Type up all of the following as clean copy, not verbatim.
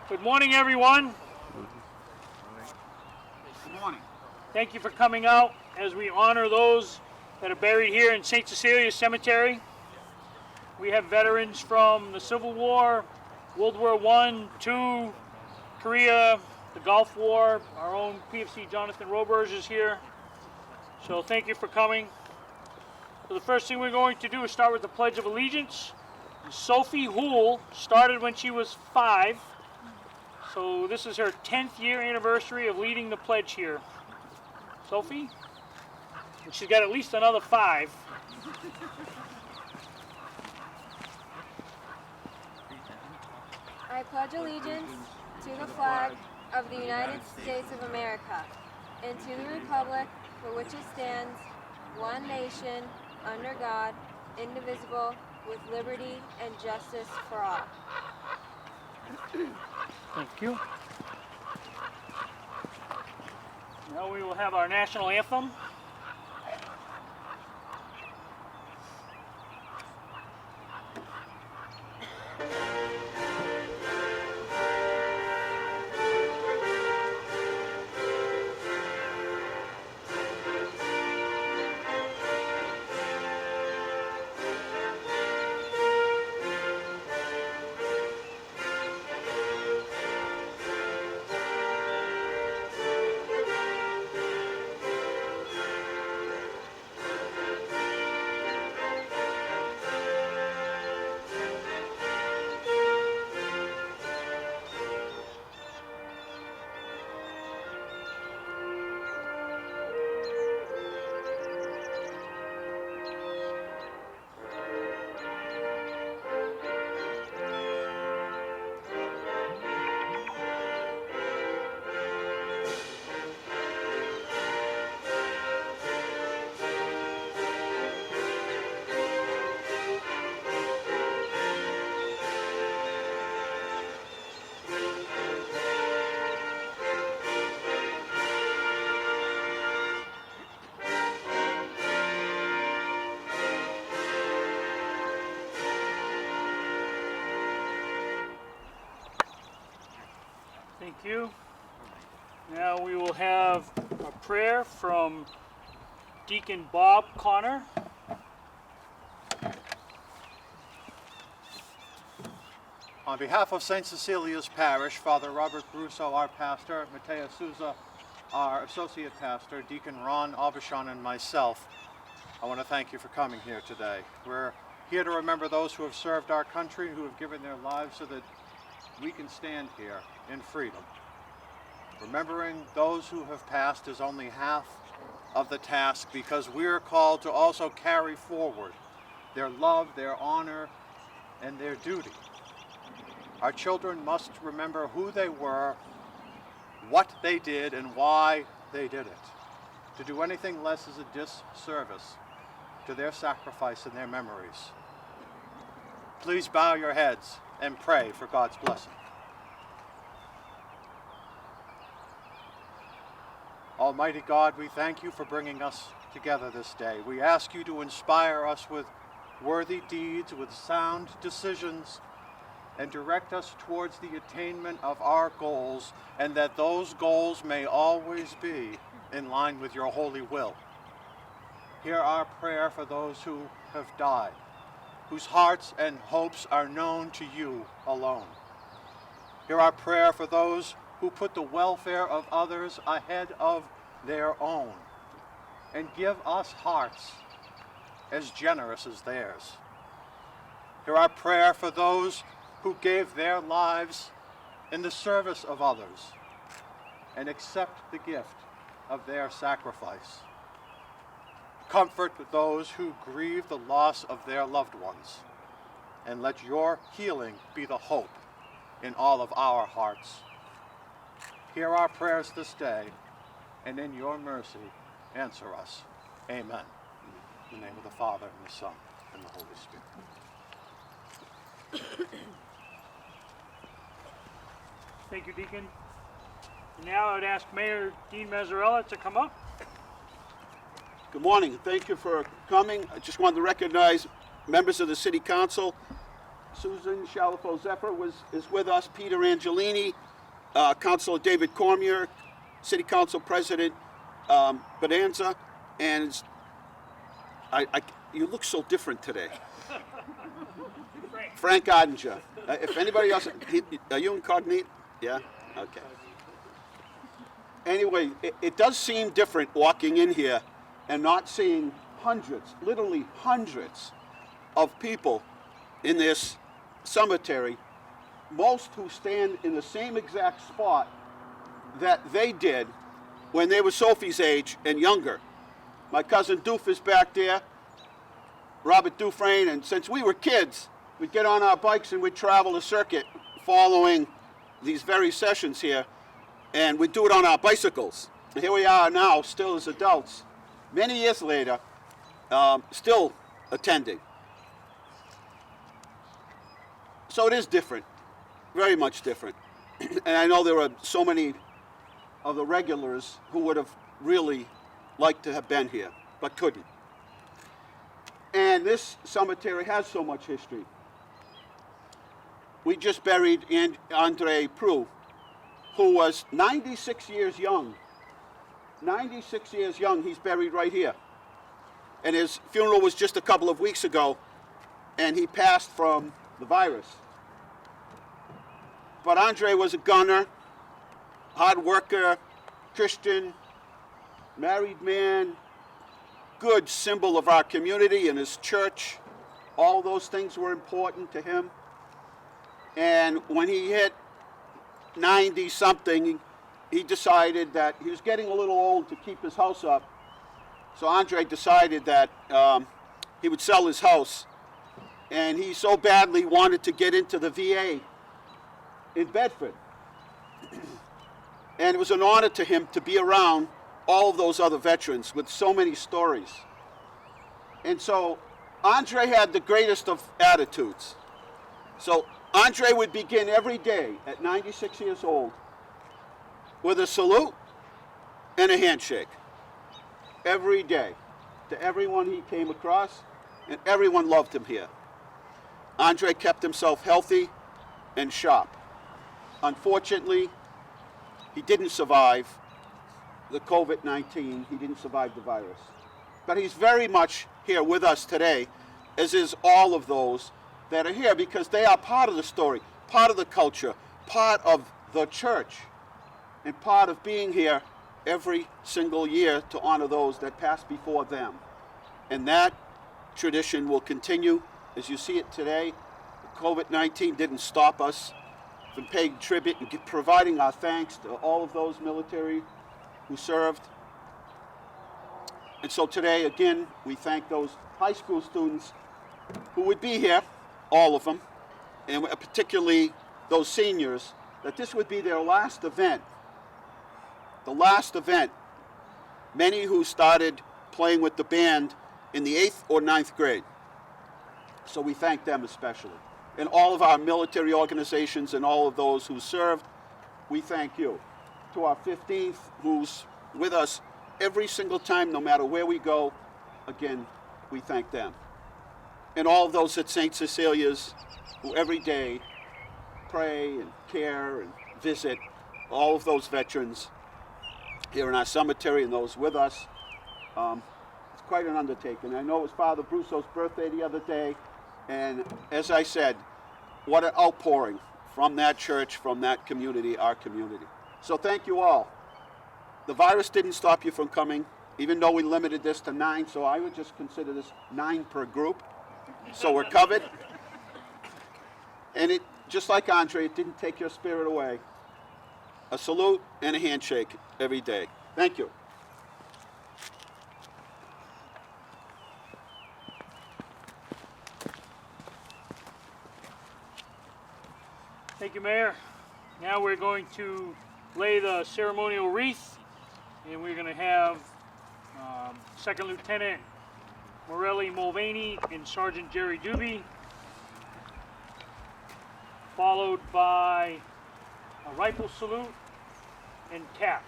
Good morning, everyone. Good morning. Thank you for coming out as we honor those that are buried here in St. Cecilia Cemetery. We have veterans from the Civil War, World War I, II, Korea, the Gulf War. Our own PFC Jonathan Roberge is here. So thank you for coming. So the first thing we're going to do is start with the Pledge of Allegiance. Sophie Houle started when she was 5. So this is her 10th year anniversary of leading the pledge here. Sophie? And she's got at least another 5. I pledge allegiance to the flag of the United States of America and to the republic for which it stands, one nation, under God, indivisible, with liberty and justice for all. Thank you. Now we will have our national anthem. Thank you. Now we will have a prayer from Deacon Bob Connor. On behalf of St. Cecilia's Parish, Father Robert Brusso, our pastor, Matteo Souza, our associate pastor, Deacon Ron Aubuchon, and myself, I want to thank you for coming here today. We're here to remember those who have served our country, who have given their lives so that we can stand here in freedom. Remembering those who have passed is only half of the task, because we're called to also carry forward their love, their honor, and their duty. Our children must remember who they were, what they did, and why they did it. To do anything less is a disservice to their sacrifice and their memories. Please bow your heads and pray for God's blessing. Almighty God, we thank you for bringing us together this day. We ask you to inspire us with worthy deeds, with sound decisions, and direct us towards the attainment of our goals, and that those goals may always be in line with your holy will. Hear our prayer for those who have died, whose hearts and hopes are known to you alone. Hear our prayer for those who put the welfare of others ahead of their own, and give us hearts as generous as theirs. Hear our prayer for those who gave their lives in the service of others, and accept the gift of their sacrifice. Comfort those who grieve the loss of their loved ones, and let your healing be the hope in all of our hearts. Hear our prayers this day, and in your mercy, answer us. Amen. In the name of the Father, and the Son, and the Holy Spirit. Thank you, Deacon. And now I would ask Mayor Dean Mazzarella to come up. Good morning. Thank you for coming. I just wanted to recognize members of the City Council Susan Shalafo-Zephyr is with us, Peter Angelini, Councilor David Cormier, City Council President Bonanza, and you look so different today. Frank Odinger. If anybody else, are you incognito? Yeah? Okay. Anyway, it does seem different walking in here and not seeing hundreds, literally hundreds of people in this cemetery, most who stand in the same exact spot that they did when they were Sophie's age and younger. My cousin Doof is back there, Robert Dufresne, and since we were kids, we'd get on our bikes and we'd travel the circuit following these very sessions here, and we'd do it on our bicycles. And here we are now, still as adults, many years later, still attending. So it is different, very much different. And I know there are so many of the regulars who would have really liked to have been here, but couldn't. And this cemetery has so much history. We just buried Andre Prue, who was 96 years young. 96 years young, he's buried right here. And his funeral was just a couple of weeks ago, and he passed from the virus. But Andre was a gunner, hard worker, Christian, married man, good symbol of our community and his church. All those things were important to him. And when he hit 90-something, he decided that he was getting a little old to keep his house up. So Andre decided that he would sell his house. And he so badly wanted to get into the VA in Bedford. And it was an honor to him to be around all of those other veterans with so many stories. And so Andre had the greatest of attitudes. So Andre would begin every day at 96 years old with a salute and a handshake. Every day to everyone he came across, and everyone loved him here. Andre kept himself healthy and sharp. Unfortunately, he didn't survive the COVID-19. He didn't survive the virus. But he's very much here with us today, as is all of those that are here, because they are part of the story, part of the culture, part of the church, and part of being here every single year to honor those that passed before them. And that tradition will continue as you see it today. COVID-19 didn't stop us from paying tribute and providing our thanks to all of those military who served. And so today, again, we thank those high school students who would be here, all of them, and particularly those seniors, that this would be their last event. The last event. Many who started playing with the band in the 8th or 9th grade. So we thank them especially. And all of our military organizations and all of those who served, we thank you. To our 15th, who's with us every single time, no matter where we go, again, we thank them. And all of those at St. Cecilia's, who every day pray and care and visit all of those veterans here in our cemetery and those with us. It's quite an undertaking. I know it was Father Brusso's birthday the other day, and as I said, what an outpouring from that church, from that community, our community. So thank you all. The virus didn't stop you from coming, even though we limited this to 9, so I would just consider this 9 per group. So we're covered. And it, just like Andre, it didn't take your spirit away. A salute and a handshake every day. Thank you. Thank you, Mayor. Now we're going to lay the ceremonial wreath, and we're going to have Second Lieutenant Morelli Mulvaney and Sergeant Jerry Doobie, followed by a rifle salute and taps.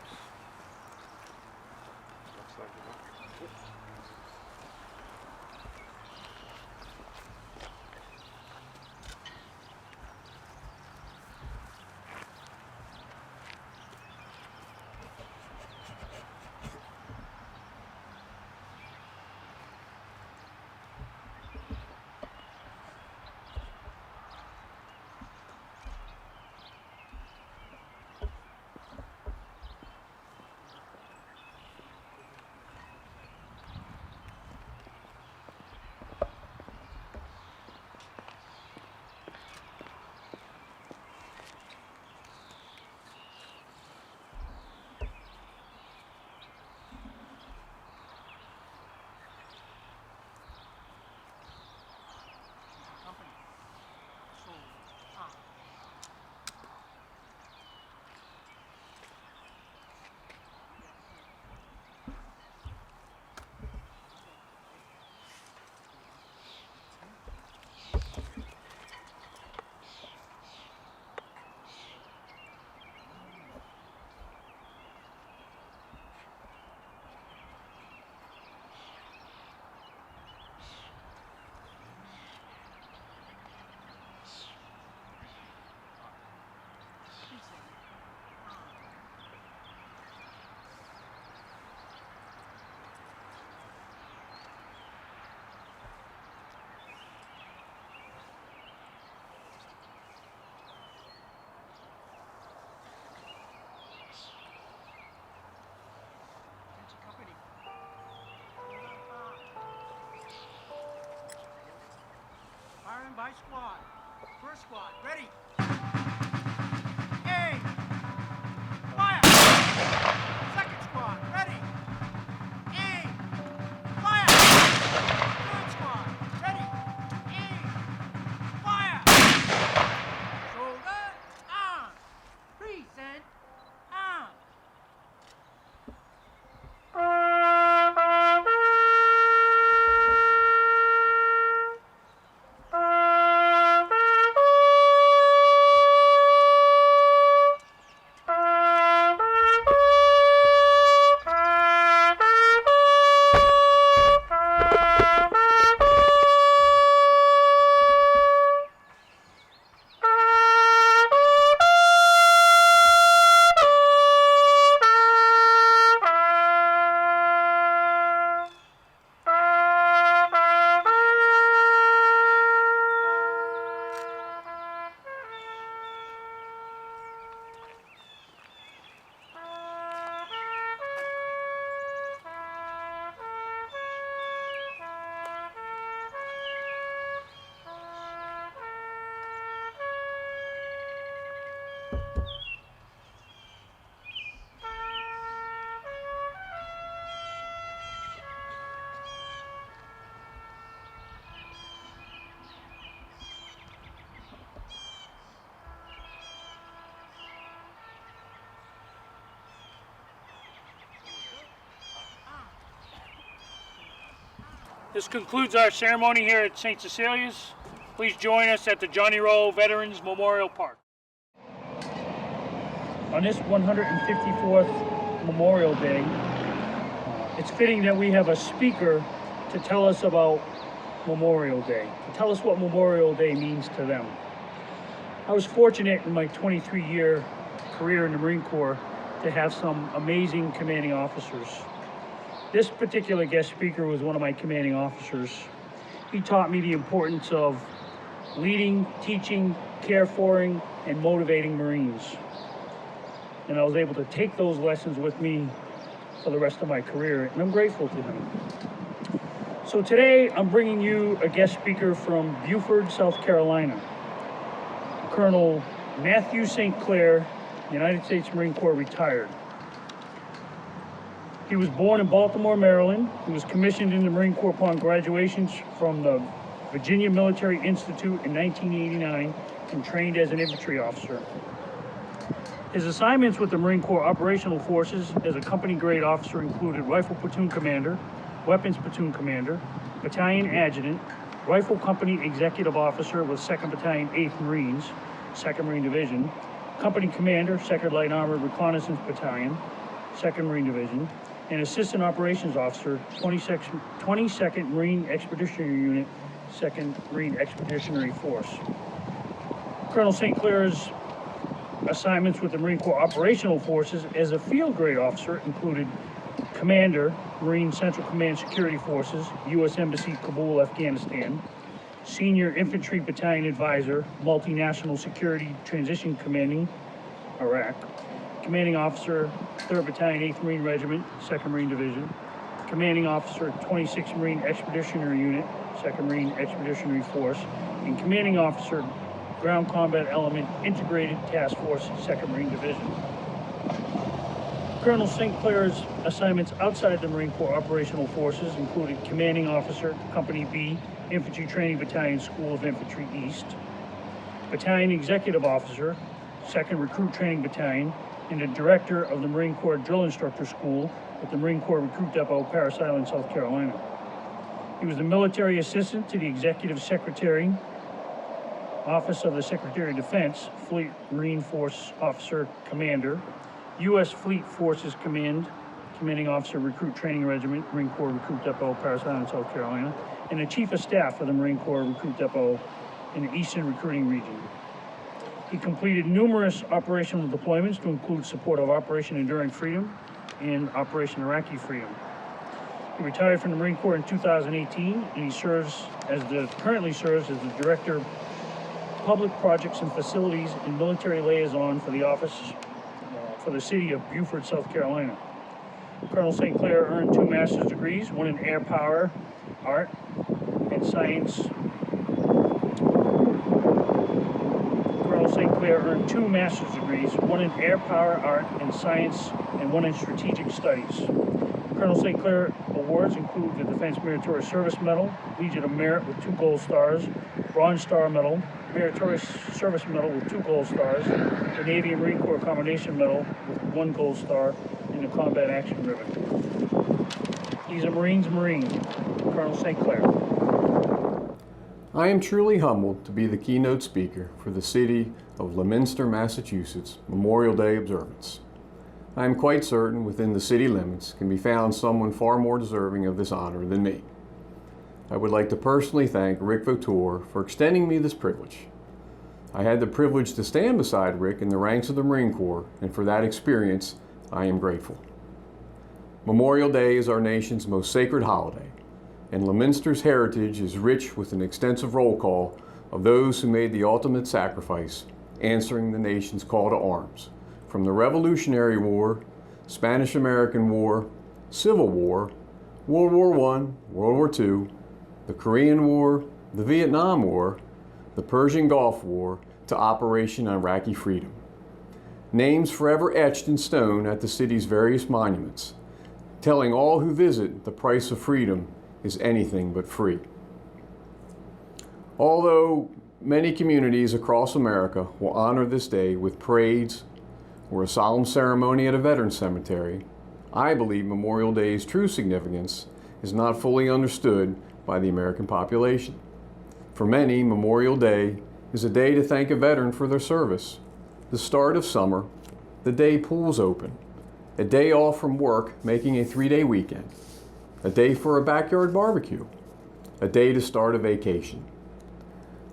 One by squad. First squad, ready. Aim. Fire. Second squad, ready. Aim. Fire. Third squad, ready. Aim. Fire. Shoulder on. Present on. This concludes our ceremony here at St. Cecilia's. Please join us at the Johnny Rowe Veterans Memorial Park. On this 154th Memorial Day, it's fitting that we have a speaker to tell us about Memorial Day, to tell us what Memorial Day means to them. I was fortunate in my 23-year career in the Marine Corps to have some amazing commanding officers. This particular guest speaker was one of my commanding officers. He taught me the importance of leading, teaching, care foring, and motivating Marines. And I was able to take those lessons with me for the rest of my career, and I'm grateful to him. So today, I'm bringing you a guest speaker from Beaufort, South Carolina. Colonel Matthew St. Clair, United States Marine Corps, retired. He was born in Baltimore, Maryland. He was commissioned in the Marine Corps upon graduation from the Virginia Military Institute in 1989 and trained as an infantry officer. His assignments with the Marine Corps Operational Forces as a company grade officer included Rifle Platoon Commander, Weapons Platoon Commander, Battalion Adjutant, Rifle Company Executive Officer with 2nd Battalion, 8th Marines, 2nd Marine Division, Company Commander, 2nd Light Armored Reconnaissance Battalion, 2nd Marine Division, and Assistant Operations Officer, 22nd Marine Expeditionary Unit, 2nd Marine Expeditionary Force. Colonel St. Clair's assignments with the Marine Corps Operational Forces as a field grade officer included Commander, Marine Central Command Security Forces, U.S. Embassy, Kabul, Afghanistan, Senior Infantry Battalion Advisor, Multinational Security Transition Commanding, Iraq, Commanding Officer, 3rd Battalion, 8th Marine Regiment, 2nd Marine Division, Commanding Officer, 26th Marine Expeditionary Unit, 2nd Marine Expeditionary Force, and Commanding Officer, Ground Combat Element Integrated Task Force, 2nd Marine Division. Colonel St. Clair's assignments outside the Marine Corps Operational Forces included Commanding Officer, Company B, Infantry Training Battalion, School of Infantry East, Battalion Executive Officer, 2nd Recruit Training Battalion, and the Director of the Marine Corps Drill Instructor School at the Marine Corps Recruit Depot, Parris Island, South Carolina. He was the Military Assistant to the Executive Secretary, Office of the Secretary of Defense, Fleet Marine Force Officer Commander, U.S. Fleet Forces Command, Commanding Officer, Recruit Training Regiment, Marine Corps Recruit Depot, Parris Island, South Carolina, and the Chief of Staff for the Marine Corps Recruit Depot in the Eastern Recruiting Region. He completed numerous operational deployments to include support of Operation Enduring Freedom and Operation Iraqi Freedom. He retired from the Marine Corps in 2018, and he currently serves as the Director of Public Projects and Facilities and Military Liaison for the Office for the City of Beaufort, South Carolina. Colonel St. Clair earned 2 master's degrees, one in air power, art, and science Clair earned 2 master's degrees, one in air power, art, and science, and one in strategic studies. Colonel St. Clair awards include the Defense Meritorious Service Medal, Legion of Merit with 2 gold stars, Bronze Star Medal, Meritorious Service Medal with 2 gold stars, the Navy and Marine Corps Commendation Medal with 1 gold star, and the Combat Action Ribbon. He's a Marine's Marine, Colonel St. Clair. I am truly humbled to be the keynote speaker for the city of Leominster, Massachusetts Memorial Day observance. I am quite certain within the city limits can be found someone far more deserving of this honor than me. I would like to personally thank Rick Votour for extending me this privilege. I had the privilege to stand beside Rick in the ranks of the Marine Corps, and for that experience, I am grateful. Memorial Day is our nation's most sacred holiday, and Leominster's heritage is rich with an extensive roll call of those who made the ultimate sacrifice, answering the nation's call to arms, from the Revolutionary War, Spanish-American War, Civil War, World War I, World War II, the Korean War, the Vietnam War, the Persian Gulf War, to Operation Iraqi Freedom. Names forever etched in stone at the city's various monuments, telling all who visit the price of freedom is anything but free. Although many communities across America will honor this day with parades or a solemn ceremony at a veteran cemetery, I believe Memorial Day's true significance is not fully understood by the American population. For many, Memorial Day is a day to thank a veteran for their service, the start of summer, the day pools open, a day off from work making a 3-day weekend, a day for a backyard barbecue, a day to start a vacation.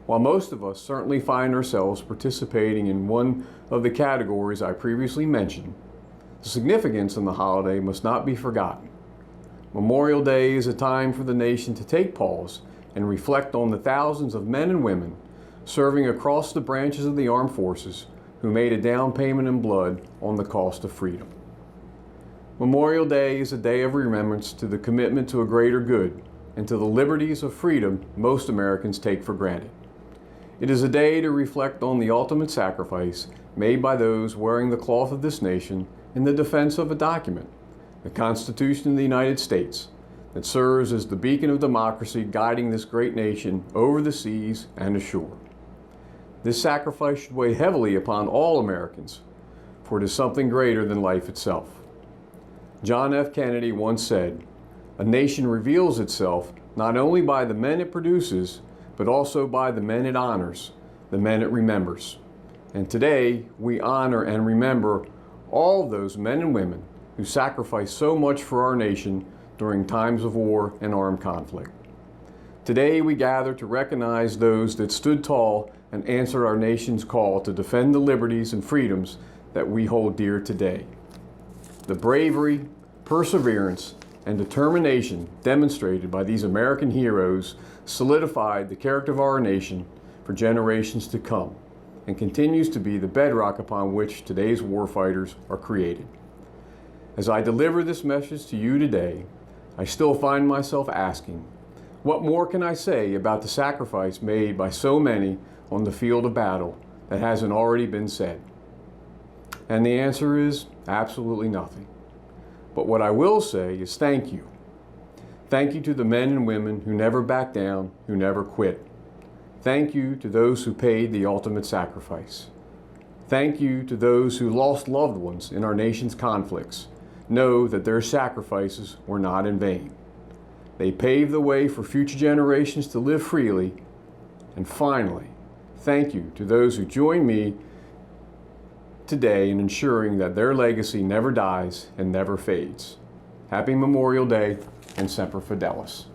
While most of us certainly find ourselves participating in one of the categories I previously mentioned, the significance in the holiday must not be forgotten. Memorial Day is a time for the nation to take pause and reflect on the thousands of men and women serving across the branches of the armed forces who made a down payment in blood on the cost of freedom. Memorial Day is a day of remembrance to the commitment to a greater good and to the liberties of freedom most Americans take for granted. It is a day to reflect on the ultimate sacrifice made by those wearing the cloth of this nation in the defense of a document, the Constitution of the United States, that serves as the beacon of democracy guiding this great nation over the seas and ashore. This sacrifice should weigh heavily upon all Americans, for it is something greater than life itself. John F. Kennedy once said, "A nation reveals itself not only by the men it produces, but also by the men it honors, the men it remembers." And today, we honor and remember all those men and women who sacrificed so much for our nation during times of war and armed conflict. Today, we gather to recognize those that stood tall and answered our nation's call to defend the liberties and freedoms that we hold dear today. The bravery, perseverance, and determination demonstrated by these American heroes solidified the character of our nation for generations to come and continues to be the bedrock upon which today's warfighters are created. As I deliver this message to you today, I still find myself asking, what more can I say about the sacrifice made by so many on the field of battle that hasn't already been said? And the answer is absolutely nothing. But what I will say is thank you. Thank you to the men and women who never backed down, who never quit. Thank you to those who paid the ultimate sacrifice. Thank you to those who lost loved ones in our nation's conflicts. Know that their sacrifices were not in vain. They paved the way for future generations to live freely. And finally, thank you to those who join me today in ensuring that their legacy never dies and never fades. Happy Memorial Day and Semper Fidelis.